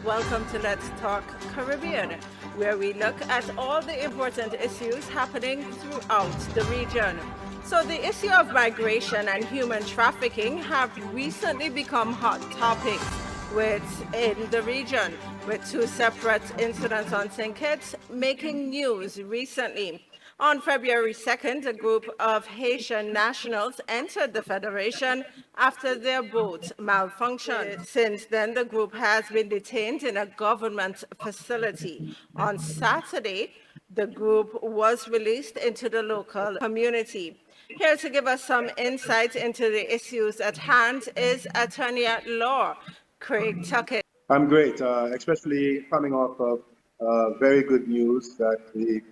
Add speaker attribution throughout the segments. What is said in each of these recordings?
Speaker 1: Welcome to Let's Talk Caribbean, where we look at all the important issues happening throughout the region. So the issue of migration and human trafficking have recently become hot topics in the region, with two separate incidents on St. Kitts making news recently. On February 2nd, a group of Haitian nationals entered the Federation after their boat malfunctioned. Since then, the group has been detained in a government facility. On Saturday, the group was released into the local community. Here to give us some insight into the issues at hand is Attorney at Law Craig Tuckett.
Speaker 2: I'm great, especially coming off of very good news that the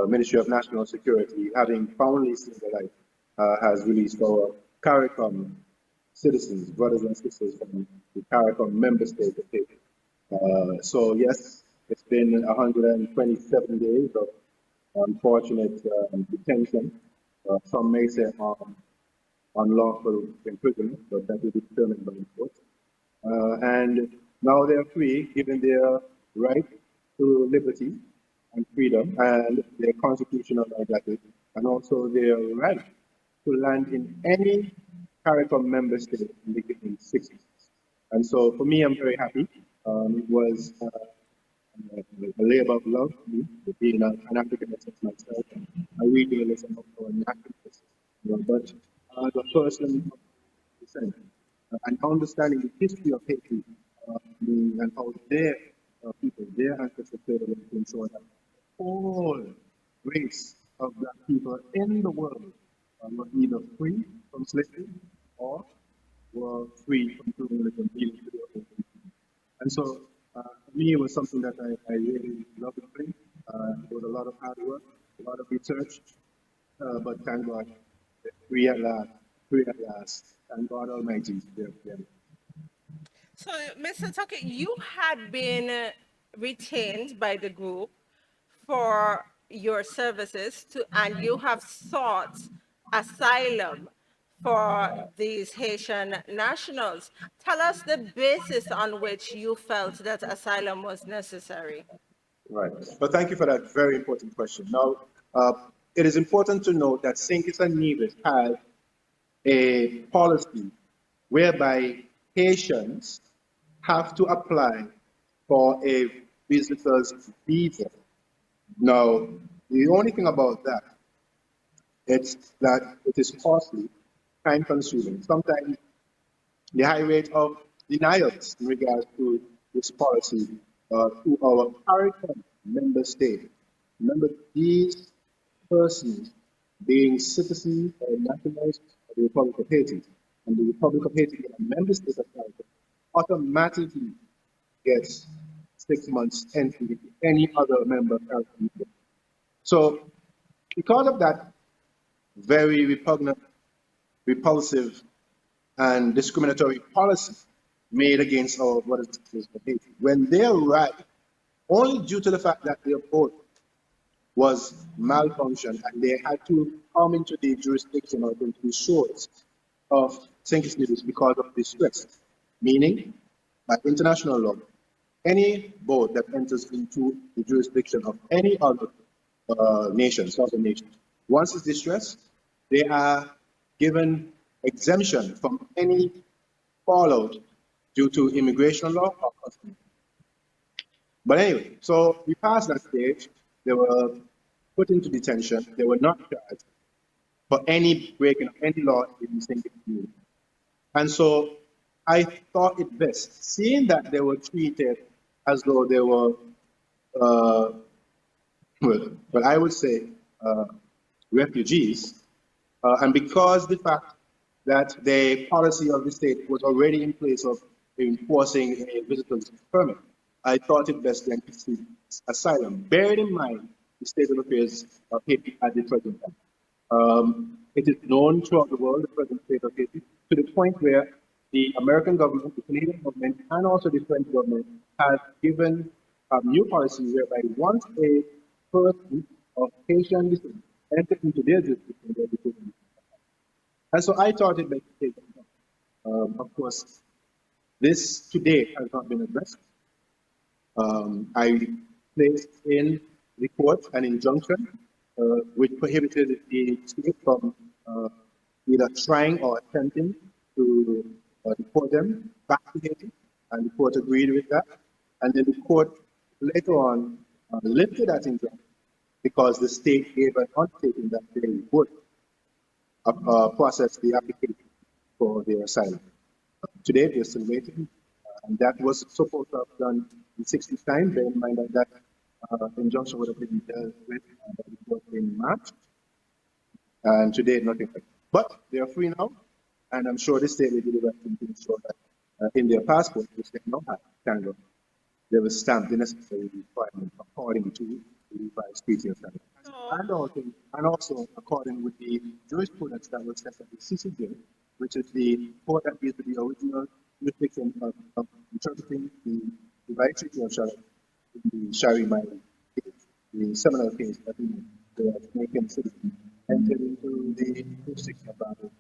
Speaker 2: Ministry of National Security, having finally seen the light, has released our CARICOM citizens, brothers and sisters from the CARICOM member state of Haiti. So yes, it's been 127 days of unfortunate detention. Some may say unlawful imprisonment, but that will be determined by the court. And now they are free, given their right to liberty and freedom and their constitutional identity, and also their right to land in any CARICOM member state in the given 6 months. And so for me, I'm very happy. It was a labor of love for me, being an African myself. I read the lesson of our nationalists, but the person of descent and understanding the history of Haiti and how their people, their ancestors played a role to ensure that all race of black people in the world were either free from slavery or were free from colonialism. And so, for me, it was something that I really loved doing. It was a lot of hard work, a lot of research, but thank God, free at last, free at last. Thank God Almighty. Yeah.
Speaker 1: So, Mr. Tuckett, you had been retained by the group for your services and you have sought asylum for these Haitian nationals. Tell us the basis on which you felt that asylum was necessary.
Speaker 2: Right. Well, thank you for that very important question. Now, it is important to note that St. Kitts and Nevis has a policy whereby Haitians have to apply for a visitor's visa. Now, the only thing about that, it's that it is costly, time-consuming. Sometimes the high rate of denials in regards to this policy to our CARICOM member state. Remember, these persons being citizens or nationals of the Republic of Haiti, and the Republic of Haiti being a member state of CARICOM, automatically gets 6 months entry into any other member of CARICOM. So, because of that very repugnant, repulsive, and discriminatory policy made against our brothers and sisters of Haiti, when they arrived, only due to the fact that their boat was malfunctioned and they had to come into the jurisdiction or into the shores of St. Kitts and Nevis because of distress, meaning by international law, any boat that enters into the jurisdiction of any other nation, sovereign nation, once it's distressed, they are given exemption from any fallout due to immigration law or customs. But anyway, so we passed that stage. They were put into detention. They were not charged for any breaking of any law in St. Kitts and Nevis. And so I thought it best, seeing that they were treated as though they were, well, I would say refugees, and because the fact that the policy of the state was already in place of enforcing a visitor's permit, I thought it best then to seek asylum, bearing in mind the state of affairs of Haiti at the present time. It is known throughout the world, the present state of Haiti, to the point where the American government, the Canadian government, and also the French government have given a new policy whereby once a person of Haitian descent enters into their jurisdiction, their decision. And so I thought it makes take. Of course, this today has not been addressed. I placed in the court an injunction which prohibited the state from either trying or attempting to deport them back to Haiti, and the court agreed with that. And then the court later on lifted that injunction because the state gave an undertaking that they would process the application for their asylum. Today, they're still waiting, and that was supposed to have done in 60 time. Bear in mind that injunction would have been dealt with in March, and today nothing. But they are free now, and I'm sure the state will do the right thing to ensure that in their passport, which they now have, kind of, they will stamp the necessary requirements according to the revised treaty of Canada. And also according with the jurisprudence that was set at the CCJ, which is the court that gives the original jurisdiction of interpreting the revised treaty of Canada, the Shari Mine case, the seminal case that the American citizen entered into the jurisdiction of Bible,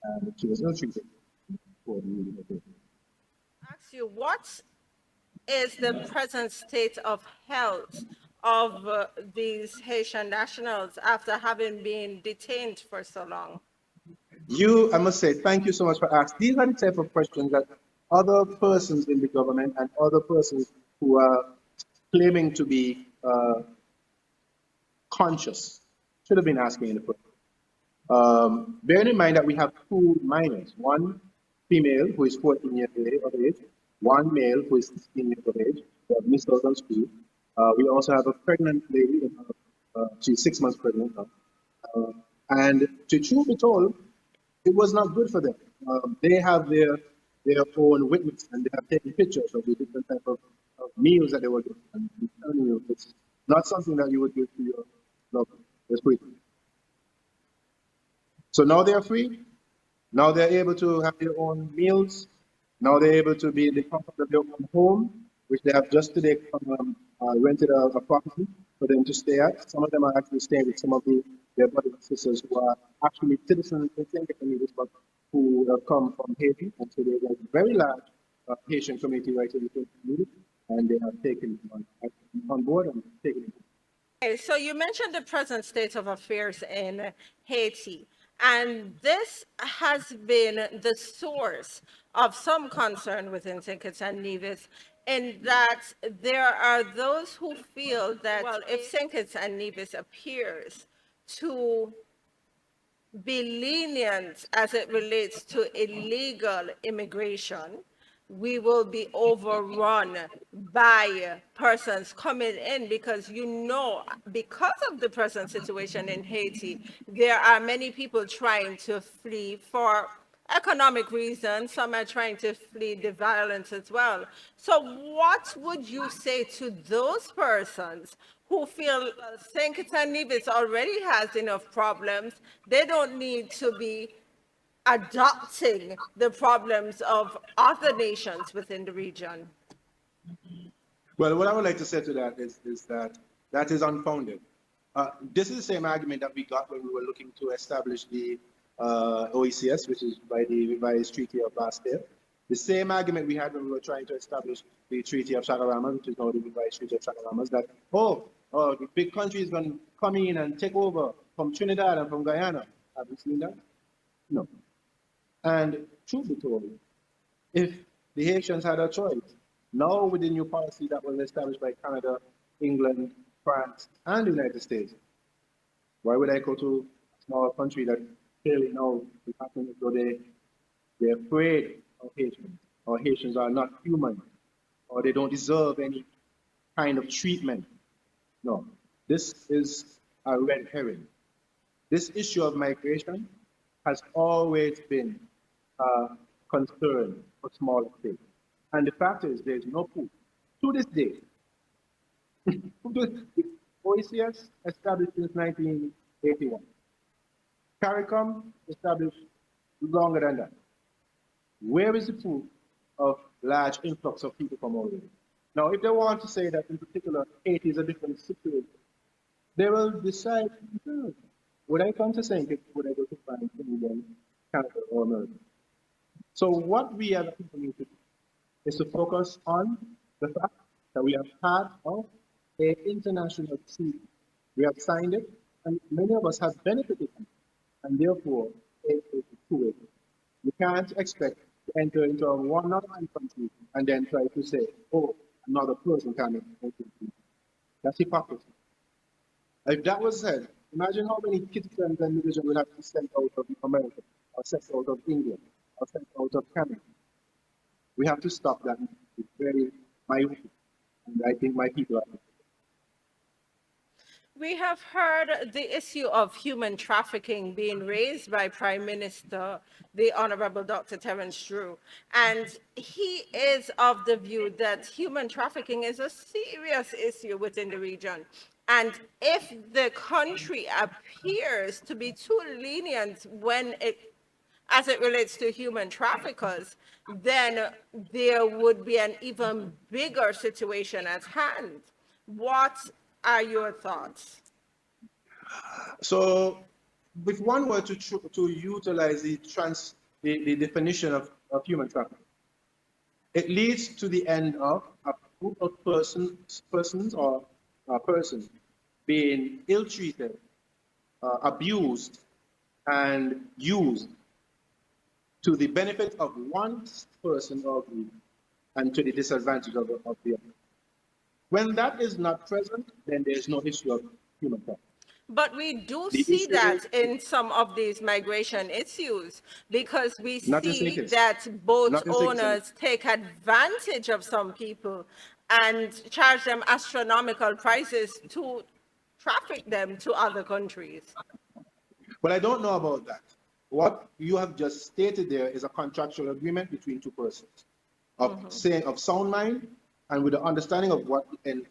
Speaker 2: and she was not treated for the ruling of it.
Speaker 1: Ask you, what is the present state of health of these Haitian nationals after having been detained for so long?
Speaker 2: I must say, thank you so much for asking. These are the type of questions that other persons in the government and other persons who are claiming to be conscious should have been asking in the first. Bearing in mind that we have two minors, one female who is 14 years of age, one male who is 16 years of age, who have missed out on school. We also have a pregnant lady, she's 6 months pregnant now. And to truth be told, it was not good for them. They have their own witness, and they have taken pictures of the different type of meals that they were getting. And I'm telling you, it's not something that you would give to your loved one. It's free. So now they are free. Now they're able to have their own meals. Now they're able to be in the comfort of their own home, which they have just today rented a property for them to stay at. Some of them are actually staying with some of their brothers and sisters who are actually citizens in St. but who have come from Haiti. And so there's a very large Haitian community right here in the community, and they have taken on board and taken it.
Speaker 1: Okay, so you mentioned the present state of affairs in Haiti, and this has been the source of some concern within St. Kitts and Nevis, in that there are those who feel that, well, if St. Kitts and Nevis appears to be lenient as it relates to illegal immigration, we will be overrun by persons coming in because, because of the present situation in Haiti, there are many people trying to flee for economic reasons. Some are trying to flee the violence as well. So what would you say to those persons who feel St. Kitts and Nevis already has enough problems? They don't need to be adopting the problems of other nations within the region.
Speaker 2: Well, what I would like to say to that is that is unfounded. This is the same argument that we got when we were looking to establish the OECS, which is by the revised Treaty of Bastille. The same argument we had when we were trying to establish the Treaty of Chagarama, which is now the revised Treaty of Chagarama, is that, the big country is going to come in and take over from Trinidad and from Guyana. Have you seen that? No. And truth be told, if the Haitians had a choice, now with the new policy that was established by Canada, England, France, and the United States, why would I go to a small country that clearly now is happening as though they're afraid of Haitians, or Haitians are not human, or they don't deserve any kind of treatment? No, this is a red herring. This issue of migration has always been a concern for smaller states. And the fact is, there's no proof to this day. OECS established since 1981. CARICOM established longer than that. Where is the proof of large influx of people from all over? Now, if they want to say that in particular Haiti is a different situation, they will decide, would I come to St. Kitts, would I go to France, England, Canada, or America? So what we as a people need to do is to focus on the fact that we have part of an international treaty. We have signed it, and many of us have benefited from it, and therefore it is two-way. You can't expect to enter into a one another country and then try to say, oh, another person can enter into it. That's hypocrisy. If that was said, imagine how many citizens and individuals will have to send out of America, or sent out of India, or sent out of Canada. We have to stop that. It's very myopic, and I think my people are.
Speaker 1: We have heard the issue of human trafficking being raised by Prime Minister, the Honorable Dr. Terence Drew. And he is of the view that human trafficking is a serious issue within the region. And if the country appears to be too lenient as it relates to human traffickers, then there would be an even bigger situation at hand. What are your thoughts?
Speaker 2: So, if one were to utilize the definition of human trafficking, it leads to the end of a group of persons or persons being ill-treated, abused, and used to the benefit of one person or group and to the disadvantage of the other. When that is not present, then there is no issue of human trafficking.
Speaker 1: But we do
Speaker 2: The
Speaker 1: see
Speaker 2: issue
Speaker 1: that
Speaker 2: is
Speaker 1: in some of these migration issues, because we
Speaker 2: not in
Speaker 1: see
Speaker 2: St.
Speaker 1: that boat
Speaker 2: Not in St.
Speaker 1: owners take advantage of some people and charge them astronomical prices to traffic them to other countries.
Speaker 2: But I don't know about that. What you have just stated there is a contractual agreement between two persons of sound mind and with the understanding of what the end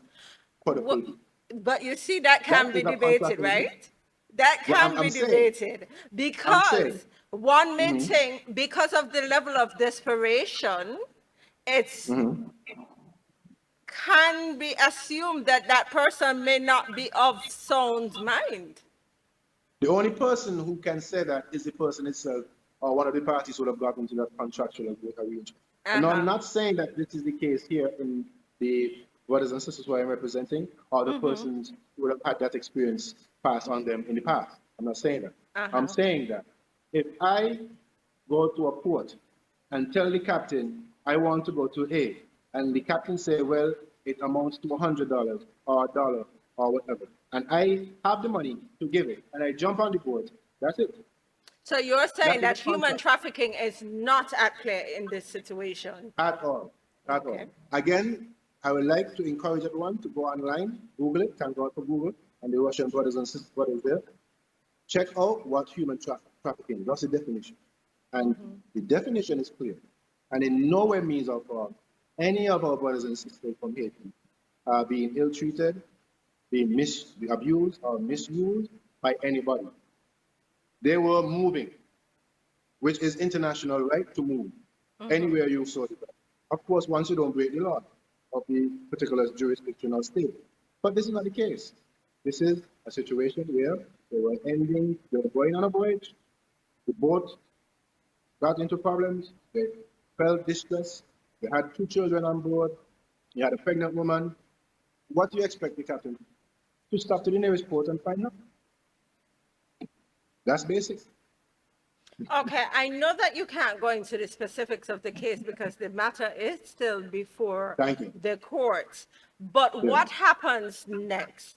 Speaker 2: product will be.
Speaker 1: But you see, that can
Speaker 2: That
Speaker 1: be
Speaker 2: is a
Speaker 1: debated,
Speaker 2: contractual agreement.
Speaker 1: right? That
Speaker 2: Well,
Speaker 1: can be
Speaker 2: I'm saying,
Speaker 1: debated
Speaker 2: I'm saying,
Speaker 1: because one may think, because of the level of desperation, it's can be assumed that that person may not be of sound mind.
Speaker 2: the only person who can say that is the person itself or one of the parties who have gotten into that contractual arrangement. And I'm not saying that this is the case here in the brothers and sisters who I'm representing or the persons who have had that experience passed on them in the past. I'm not saying that. I'm saying that if I go to a port and tell the captain I want to go to A, and the captain say, well, it amounts to $100 or a dollar or whatever, and I have the money to give it, and I jump on the boat, that's it.
Speaker 1: So you're saying
Speaker 2: That
Speaker 1: that
Speaker 2: is a
Speaker 1: human
Speaker 2: contract.
Speaker 1: trafficking is not at play in this situation?
Speaker 2: At all. At all.
Speaker 1: Okay.
Speaker 2: Again, I would like to encourage everyone to go online, Google it, thank God for Google, and the Russian brothers and sisters brothers there. Check out what human trafficking is. That's the definition. And the definition is clear. And in no way means of any of our brothers and sisters from Haiti being ill-treated, being abused or misused by anybody. They were moving, which is international right to move anywhere you saw it. Of course, once you don't break the law of the particular jurisdiction or state. But this is not the case. This is a situation where they were going on a voyage, the boat got into problems, they felt distress, they had 2 children on board, you had a pregnant woman. What do you expect the captain to do? To stop to the nearest port and find her? That's basic.
Speaker 1: Okay, I know that you can't go into the specifics of the case because the matter is still before
Speaker 2: Thank you.
Speaker 1: the courts. But
Speaker 2: Yeah.
Speaker 1: what happens next?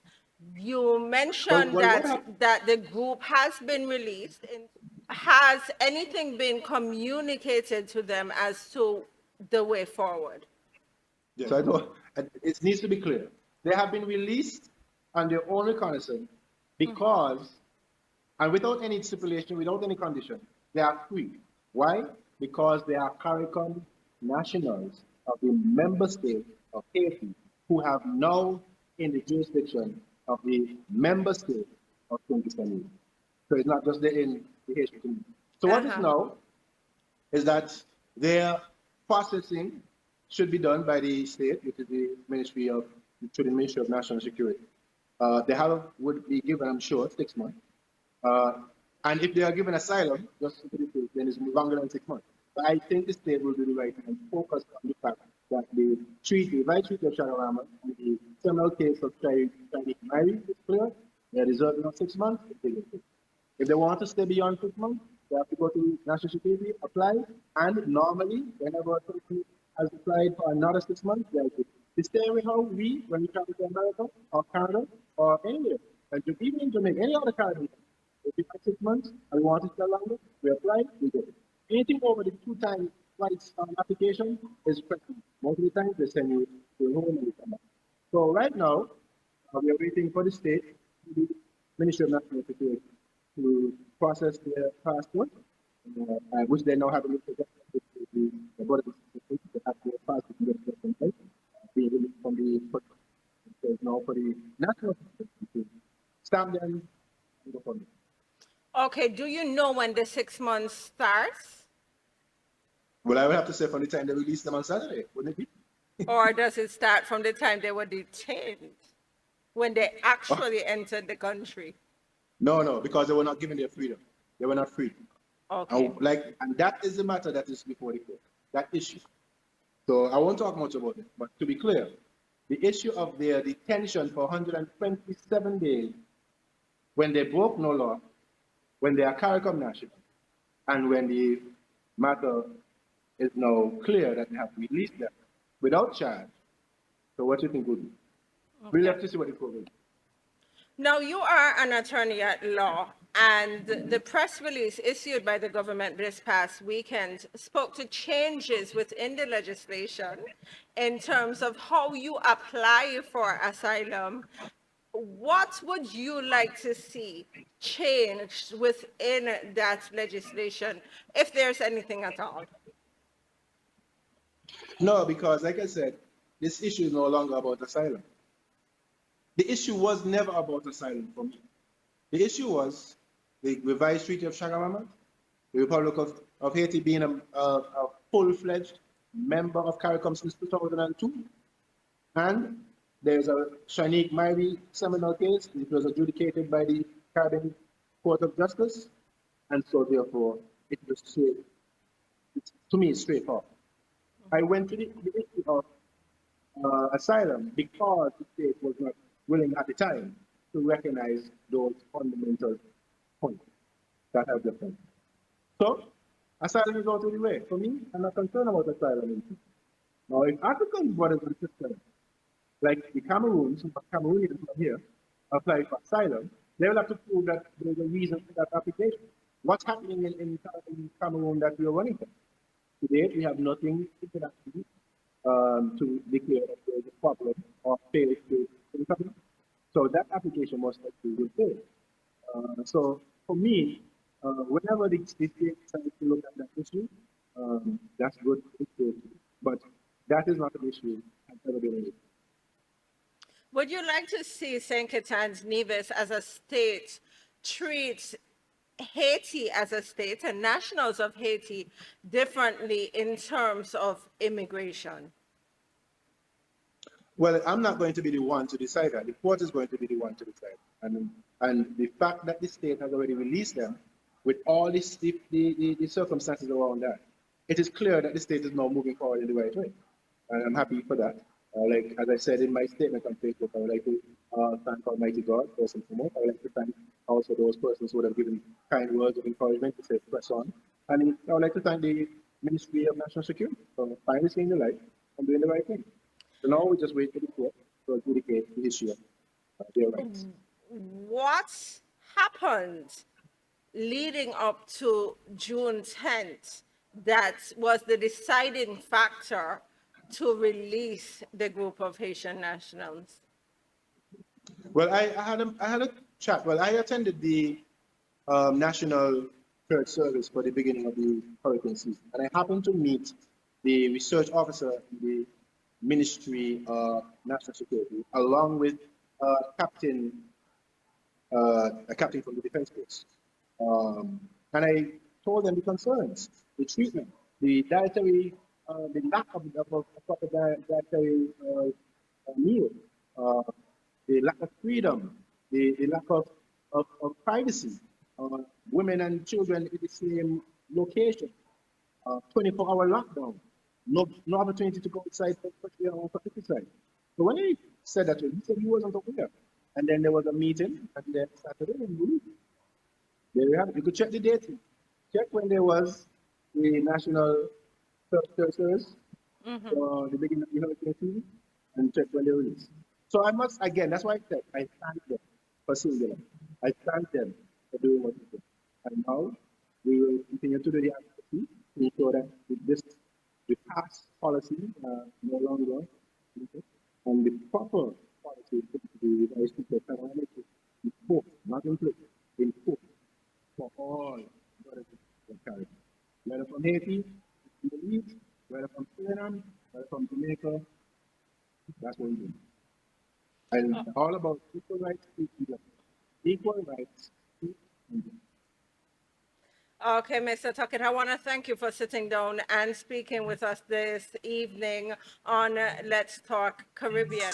Speaker 1: You mentioned
Speaker 2: Well,
Speaker 1: that the group has been released. Has anything been communicated to them as to the way forward?
Speaker 2: Yeah. So I don't, it needs to be clear. They have been released on their own reconnaissance because, and without any stipulation, without any condition, they are free. Why? Because they are CARICOM nationals of the member state of Haiti who have now in the jurisdiction of the member state of Pakistan. So it's not just the Haitian community. So what is
Speaker 1: Uh-huh.
Speaker 2: now is that their processing should be done by the state, which is the Ministry of, to the Ministry of National Security. They have would be given, I'm sure, 6 months. Uh, and if they are given asylum, just to be clear, then it's longer than 6 months. But I think the state will do the right thing and focus on the fact that the treaty, by treaty of Shagarama, and the criminal case of Chinese marriage is clear. They are deserving of 6 months. If they want to stay beyond 6 months, they have to go to National Security, apply, and normally, whenever a person has applied for another 6 months, they have to. The same way how we, when we travel to America or Canada or anywhere, and to even Jamaica, any other Caribbean, if we have 6 months and we want to stay longer, we apply, we get it. Anything over the 2 times twice application is present. Most of the time, they send you to home and you come back. So right now, we are waiting for the state, the Ministry of National Security, to process their passport, which they now have a little bit with the border security. They have their passport being released from the so now for the national security to stamp them and go from there.
Speaker 1: Okay, do you know when the 6 months starts?
Speaker 2: Well, I would have to say from the time they release them on Saturday, wouldn't it be?
Speaker 1: Or does it start from the time they were detained, when they
Speaker 2: Oh,
Speaker 1: actually entered the country?
Speaker 2: no, no, because they were not given their freedom. They were not free.
Speaker 1: Okay.
Speaker 2: And that is the matter that is before the court, that issue. So I won't talk much about it, but to be clear, the issue of their detention for 127 days when they broke no law, when they are CARICOM national, and when the matter is now clear that they have released them without charge. So what do you think would be? We'll
Speaker 1: Okay.
Speaker 2: have to see what the court will do.
Speaker 1: Now, you are an attorney at law, and the press release issued by the government this past weekend spoke to changes within the legislation in terms of how you apply for asylum. What would you like to see changed within that legislation, if there's anything at all?
Speaker 2: No, because like I said, this issue is no longer about asylum. The issue was never about asylum for me. The issue was the revised Treaty of Shagamama, the Republic of Haiti being a full-fledged member of CARICOM since 2002, and there's a Shanique Mairi seminal case. It was adjudicated by the Caribbean Court of Justice, and so therefore it was straight. To me, it's straightforward. I went to the issue of asylum because the state was not willing at the time to recognize those fundamental points that have different. So, asylum is out of the way. For me, I'm not concerned about asylum. Now, if African brothers and sisters, like the Cameroons, who are Cameroonians from here, apply for asylum, they will have to prove that there's a reason for that application. What's happening in Cameroon that we are running from? To date, we have nothing internationally to declare that there is a problem or failure to the government. So that application must actually fail. So for me, whenever the state decides to look at that issue, that's good. But that is not an issue. Has never been an issue.
Speaker 1: Would you like to see St. Kitts Nevis as a state treat Haiti as a state and nationals of Haiti differently in terms of immigration?
Speaker 2: Well, I'm not going to be the one to decide that. The court is going to be the one to decide. And the fact that the state has already released them, with all the circumstances around that, it is clear that the state is now moving forward in the right way. And I'm happy for that. Like as I said in my statement on Facebook, I would like to thank Almighty God first and foremost. I would like to thank also those persons who would have given kind words of encouragement to say press on. And I would like to thank the Ministry of National Security for finally seeing the light and doing the right thing. So now we just wait for the court to adjudicate the issue of their rights.
Speaker 1: What happened leading up to June 10th that was the deciding factor to release the group of Haitian nationals?
Speaker 2: Well, I had a chat. Well, I attended the National Church Service for the beginning of the hurricane season, and I happened to meet the research officer in the Ministry of National Security, along with captain, a captain from the defense force. And I told them the concerns, the treatment, the dietary, the lack of a proper dietary meal, uh, the lack of freedom, the lack of privacy, uh, women and children in the same location, 24-hour lockdown, no opportunity to go outside for exercise. So when he said that to me, he said he wasn't aware. And then there was a meeting, and then Saturday, and there you have it. You could check the date. Check when there was the national service for the beginning of the hurricane season, and check when they released. So I must, again, that's why I said I thank them for singular. I thank them for doing what they did. And now we will continue to do the advocacy to ensure that this, the past policy no longer, and the proper policy to be very simple, enforced, not implemented, enforced for all brothers and sisters. Whether from Haiti, Belize, whether from Suriname, whether from Jamaica, that's what we do. And all about equal rights to freedom. Equal rights to freedom.
Speaker 1: Okay, Mr. Tuckett, I want to thank you for sitting down and speaking with us this evening on Let's Talk Caribbean.